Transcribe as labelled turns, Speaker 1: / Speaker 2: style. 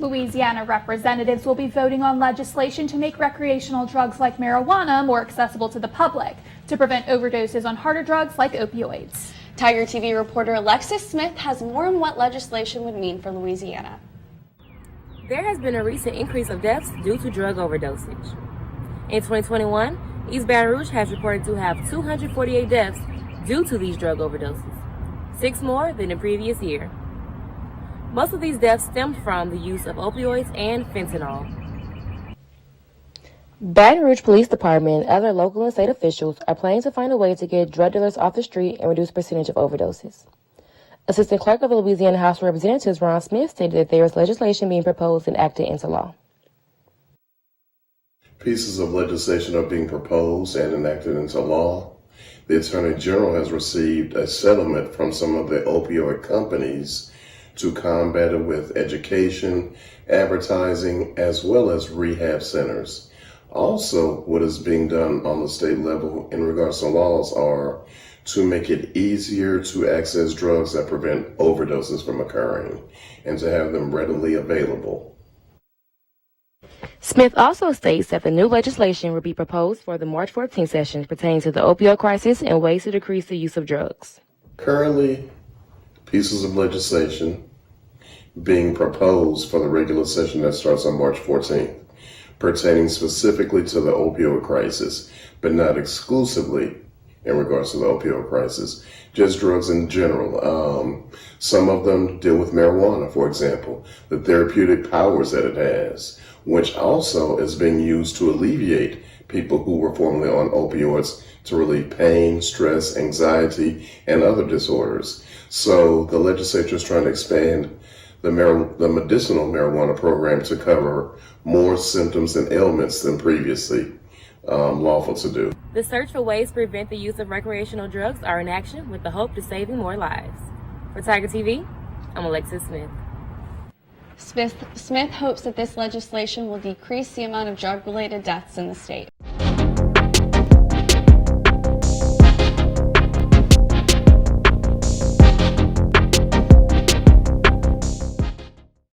Speaker 1: Louisiana representatives will be voting on legislation to make recreational drugs like marijuana more accessible to the public to prevent overdoses on harder drugs like opioids.
Speaker 2: Tiger TV reporter Alexis Smith has more on what legislation would mean for Louisiana.
Speaker 3: There has been a recent increase of deaths due to drug overdosage. In 2021, East Baton Rouge has reported to have 248 deaths due to these drug overdoses, 6 more than the previous year. Most of these deaths stemmed from the use of opioids and fentanyl. Baton Rouge Police Department and other local and state officials are planning to find a way to get drug dealers off the street and reduce the percentage of overdoses. Assistant Clerk of the Louisiana House of Representatives Ron Smith stated that there is legislation being proposed and acted into law.
Speaker 4: Pieces of legislation are being proposed and enacted into law. The Attorney General has received a settlement from some of the opioid companies to combat it with education, advertising, as well as rehab centers. Also, what is being done on the state level in regards to laws are to make it easier to access drugs that prevent overdoses from occurring and to have them readily available.
Speaker 3: Smith also states that the new legislation will be proposed for the March 14 session pertaining to the opioid crisis and ways to decrease the use of drugs.
Speaker 4: Currently, pieces of legislation being proposed for the regular session that starts on March 14th, pertaining specifically to the opioid crisis, but not exclusively in regards to the opioid crisis, just drugs in general. Some of them deal with marijuana, for example, the therapeutic powers that it has, which also is being used to alleviate people who were formerly on opioids to relieve pain, stress, anxiety, and other disorders. So the legislature is trying to expand the medicinal marijuana program to cover more symptoms and ailments than previously lawful to do.
Speaker 3: The search for ways to prevent the use of recreational drugs are in action with the hope to saving more lives. For Tiger TV, I'm Alexis Smith.
Speaker 2: Smith hopes that this legislation will decrease the amount of drug-related deaths in the state.